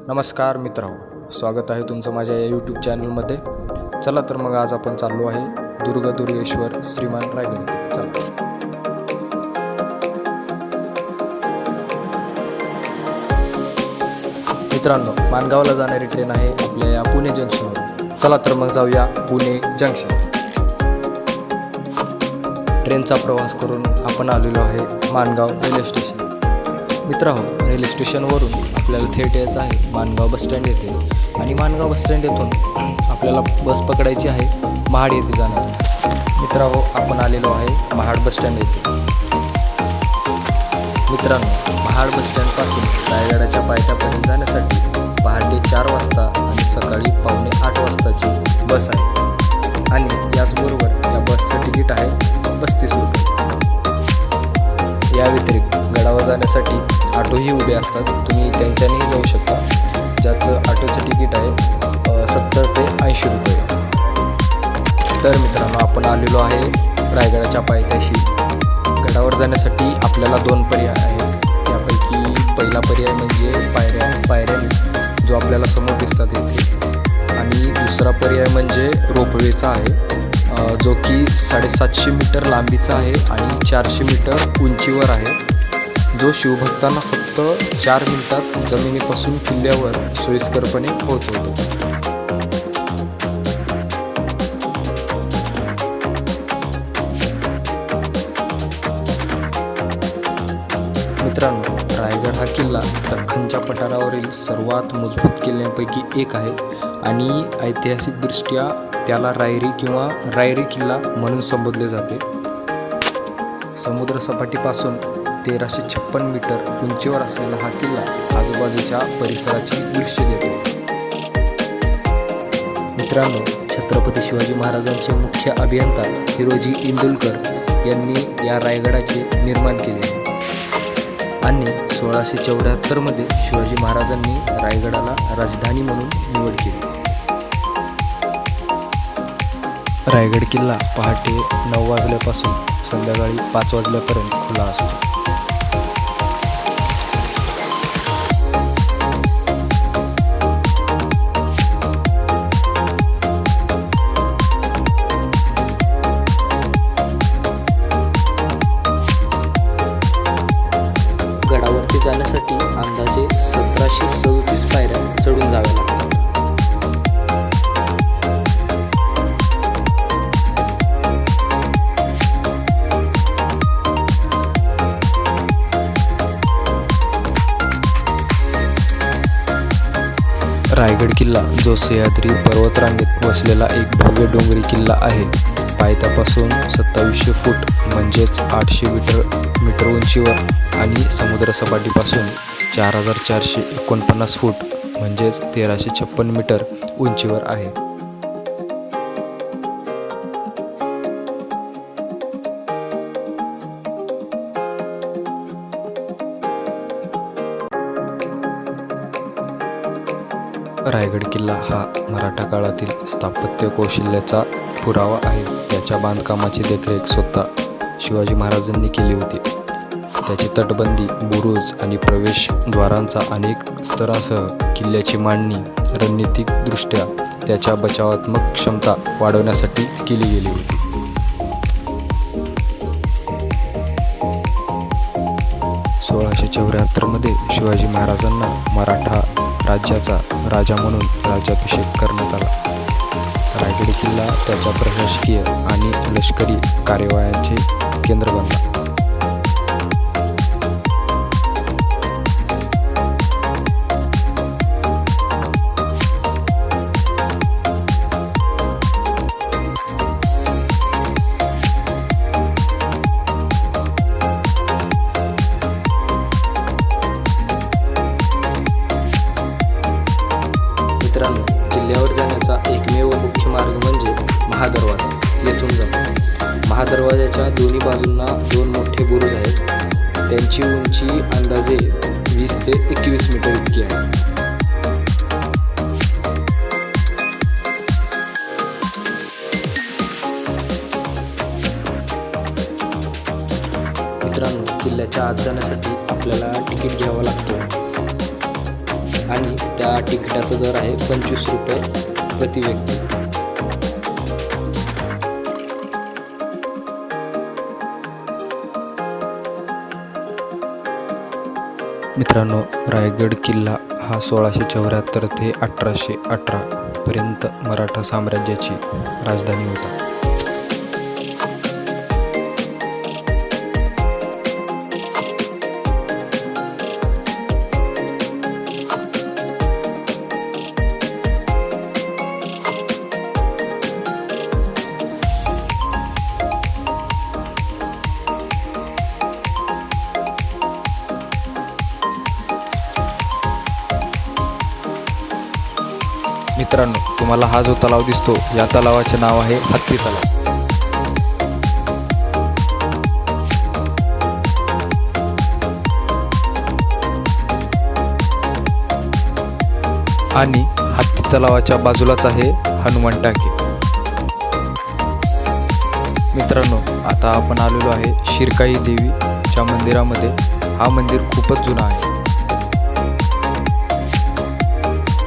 नमस्कार मित्रांनो, स्वागत आहे तुमचं माझ्या या यूट्यूब चॅनलमध्ये. चला तर मग आज आपण चाललो आहे दुर्गेश्वर श्रीमान रायगड येथे. चला मित्रांनो, माणगावला जाणारी ट्रेन आहे आपल्या या पुणे जंक्शनवर. चला तर मग जाऊया पुणे जंक्शन. ट्रेनचा प्रवास करून आपण आलेलो आहे माणगाव रेल्वे स्टेशन. मित्रांनो, रेल्वे स्टेशनवरून आपल्याला थेट यायचं आहे माणगाव बसस्टँड येथे आणि माणगाव बसस्टँड येथून आपल्याला बस पकडायची आहे महाड येथे जाणार. मित्रांनो, आपण आलेलो आहे महाड बसस्टँड येथे. मित्रांनो, महाड बसस्टँडपासून रायगडाच्या पायथ्यापर्यंत जाण्यासाठी पहाटे 4 वाजता आणि सकाळी 7:45 वाजताची बस आहे आणि याचबरोबर त्या बसचं तिकीट आहे 35 रुपये. या व्यतिरिक्त गडावर जाण्यासाठी ऑटोही उभे असतात, तुम्ही त्यांच्यानेही जाऊ शकता, ज्याचं ऑटोचं तिकीट आहे 70 ते 80 रुपये. तर मित्रांनो, आपण आलेलो आहे रायगडाच्या पायथ्याशी. गडावर जाण्यासाठी आपल्याला 2 पर्याय आहेत. त्यापैकी पहिला पर्याय म्हणजे पायऱ्याने जो आपल्याला समोर दिसतात येथे, आणि दुसरा पर्याय म्हणजे रोपवेचा आहे, जो की 750 मीटर लांबीचा आहे आणि 400 मीटर उंचीवर आहे, जो शिवभक्तांना फक्त 4 मिनिटात जमिनीपासून किल्ल्यावर सोयीस्करपणे पोहोचवतो. मित्रांनो, रायगड हा किल्ला दख्खनच्या पठारावरील सर्वात मजबूत किल्ल्यांपैकी एक आहे आणि ऐतिहासिकदृष्ट्या त्याला रायरी किंवा रायरी किल्ला म्हणून संबोधले जाते. समुद्रसपाटीपासून 1356 मीटर उंचीवर असलेला हा किल्ला आजूबाजूच्या परिसराची दृश्य देतो. मित्रांनो, छत्रपती शिवाजी महाराजांचे मुख्य अभियंता हिरोजी इंदुलकर यांनी या रायगडाचे निर्माण केले आणि 1674 मध्ये शिवाजी महाराजांनी रायगडाला राजधानी म्हणून निवड केली. रायगड किल्ला पहाटे 9 वाजल्यापासून संध्याकाळी 5 वाजल्यापर्यंत खुला असतो. गडावरती जाण्यासाठी अंदाजे 1734 पायऱ्या चढून जाव्या लागतात. रायगड किल्ला जो सह्याद्री पर्वतरांगेत वसलेला एक भव्य डोंगरी किल्ला आहे. पायथ्यापासून 2700 फूट म्हणजेच 800 मीटर उंचीवर आणि समुद्रसपाटीपासून 4449 फूट म्हणजेच 1356 मीटर उंचीवर आहे. रायगड किल्ला हा मराठा काळातील स्थापत्य कौशल्याचा पुरावा आहे. त्याच्या बांधकामाची देखरेख स्वतः शिवाजी महाराजांनी केली होती. त्याची तटबंदी, बुरुज आणि प्रवेशद्वारांचा अनेक स्तरांसह किल्ल्याची मांडणी रणनीतिकदृष्ट्या त्याच्या बचावात्मक क्षमता वाढवण्यासाठी केली गेली होती. मध्ये शिवाजी महाराजांना मराठा राज्याचा राजा म्हणून राज्याभिषेक करण्यात आला. रायगड किल्ला त्याच्या प्रशासकीय आणि लष्करी कार्यवायांचे केंद्र बनला. मित्रांनो, किल्ल्यावर जाण्याचा एकमेव मुख्य मार्ग म्हणजे महादरवाजा. येथून जातो. महादरवाजाच्या दोन्ही बाजूंना 2 मोठे बुरुज आहेत. त्यांची उंची अंदाजे 20 ते 21 मीटर इतकी आहे. मित्रांनो, किल्ल्याच्या आत जाण्यासाठी आपल्याला तिकीट घ्यावं लागतं. आणि त्या तिकिटाचा दर आहे 25 रुपये प्रति व्यक्ती. मित्रांनो, रायगड किल्ला हा 1674 ते 1818 पर्यंत मराठा साम्राज्याची राजधानी होता. मित्रांनो, तुम्हाला हा जो तलाव दिसतो या तलावाचे नाव आहे हत्ती तलाव. आणि हत्ती तलावाच्या बाजूलाच आहे हनुमान टाकी. मित्रांनो, आता आपण आलेलो आहे शिरकाई देवीच्या मंदिरामध्ये. हा मंदिर खूपच जुना आहे.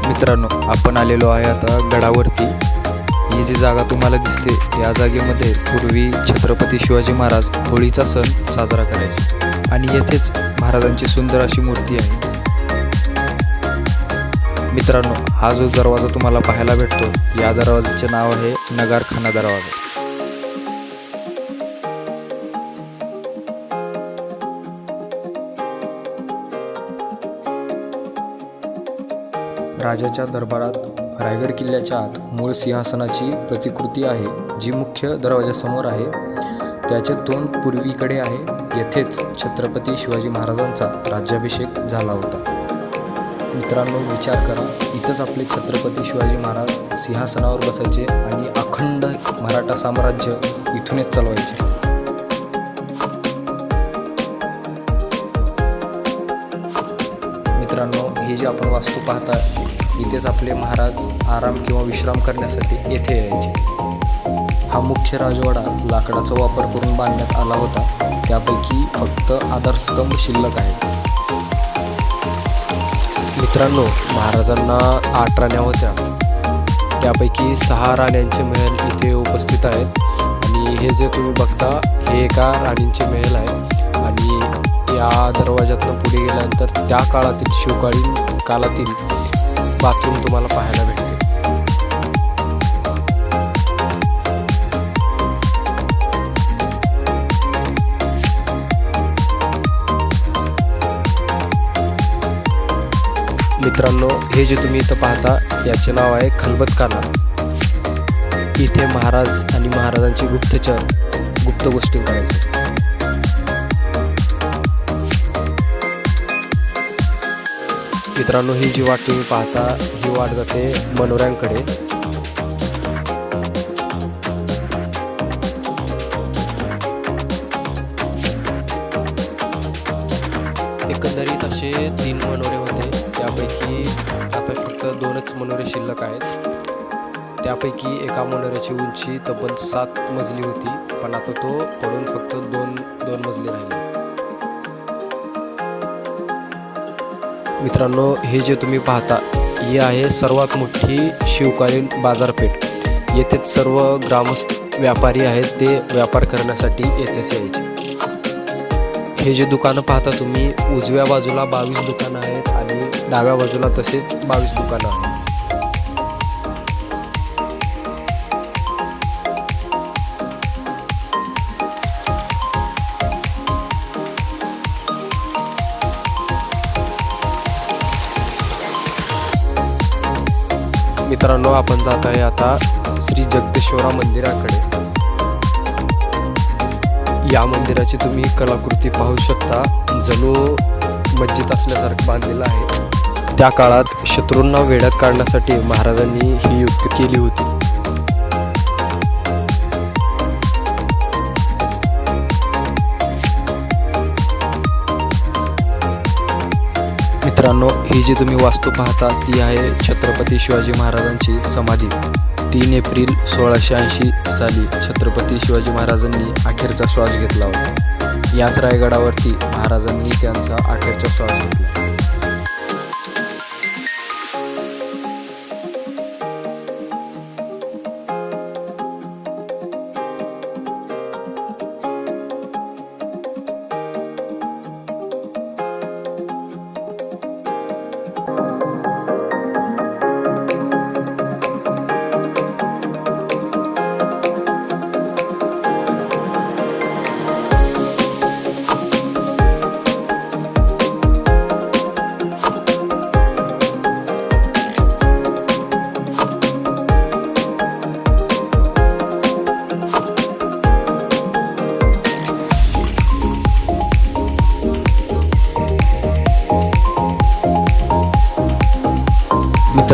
मित्रांनो, आपण आलेलो आहे आता गडावरती. ही जी जागा तुम्हाला दिसते या जागेमध्ये पूर्वी छत्रपती शिवाजी महाराज होळीचा सण साजरा करायचे आणि येथेच महाराजांची सुंदर अशी मूर्ती आहे. मित्रांनो, हा जो दरवाजा तुम्हाला पाहायला भेटतो या दरवाजाचे नाव आहे नगारखाना दरवाजा. राजाच्या दरबारात रायगड किल्ल्याच्या आत मूळ सिंहासनाची प्रतिकृती आहे, जी मुख्य दरवाजासमोर आहे. त्याचे तोंड पूर्वीकडे आहे. येथेच छत्रपती शिवाजी महाराजांचा राज्याभिषेक झाला होता. मित्रांनो, विचार करा, इथंच आपले छत्रपती शिवाजी महाराज सिंहासनावर बसायचे आणि अखंड मराठा साम्राज्य इथूनच चालवायचे. मित्रांनो, ही जी आपण वास्तू पाहता, इथेच आपले महाराज आराम किंवा विश्राम करण्यासाठी येथे यायचे. हा मुख्य राजवाडा लाकडाचा वापर करून बांधण्यात आला होता. त्यापैकी फक्त आधारस्तंभ शिल्लक आहे. मित्रांनो, महाराजांना 8 राण्या होत्या. त्यापैकी 6 राण्यांचे महल इथे उपस्थित आहेत. आणि हे जे तुम्ही बघता हे एका राणींचे महल आहे. आणि या दरवाजातून पुढे गेल्यानंतर त्या काळातील शिवकालीन काळातील बाथरूम तुम्हाला पाहायला भेटते. मित्रांनो, हे जे तुम्ही इथं पाहता याचे नाव आहे खलबतखाना. इथे महाराज आणि महाराजांची गुप्तचर गुप्त गोष्टी करायचे. मित्रांनो, ही जी वाट तुम्ही पाहता ही वाट जाते मनोऱ्यांकडे. एकंदरीत असे 3 मनोरे होते. त्यापैकी आता फक्त 2च मनोरे शिल्लक आहेत. त्यापैकी एका मनोऱ्याची उंची तब्बल 7 मजली होती, पण आता तो पडून फक्त 2 मजली राहिली. मित्रांनो, हे जे तुम्ही पाहता ही आहे सर्वात मोठी शिवकालीन बाजारपेठ. येथेच सर्व ग्रामस्थ व्यापारी आहेत, ते व्यापार करण्यासाठी येथेच यायचे. हे जे दुकानं पाहता तुम्ही, उजव्या बाजूला 22 दुकानं आहेत आणि डाव्या बाजूला तसेच 22 दुकानं आहेत. मित्रांनो, आपण जात आहे आता श्री जगदेश्वरा मंदिराकडे. या मंदिराची तुम्ही कलाकृती पाहू शकता. जणू मस्जिद असल्यासारखं बांधलेलं आहे. त्या काळात शत्रूंना वेढ्यात काढण्यासाठी महाराजांनी ही युक्ती केली होती. मित्रांनो, ही जी तुम्ही वास्तू पाहता ती आहे छत्रपती शिवाजी महाराजांची समाधी. 3 एप्रिल 1680 साली छत्रपती शिवाजी महाराजांनी अखेरचा श्वास घेतला होता. याच रायगडावरती महाराजांनी त्यांचा अखेरचा श्वास घेतला.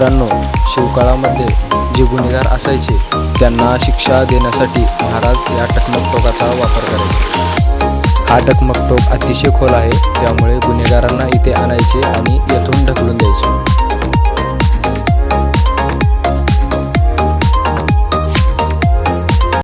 मित्रांनो, शिवकाळामध्ये जे गुन्हेगार असायचे त्यांना शिक्षा देण्यासाठी महाराज या टकमक वापर करायचे. हा टकमक अतिशय खोल आहे, त्यामुळे गुन्हेगारांना इथे आणायचे आणि येथून ढकलून द्यायचे.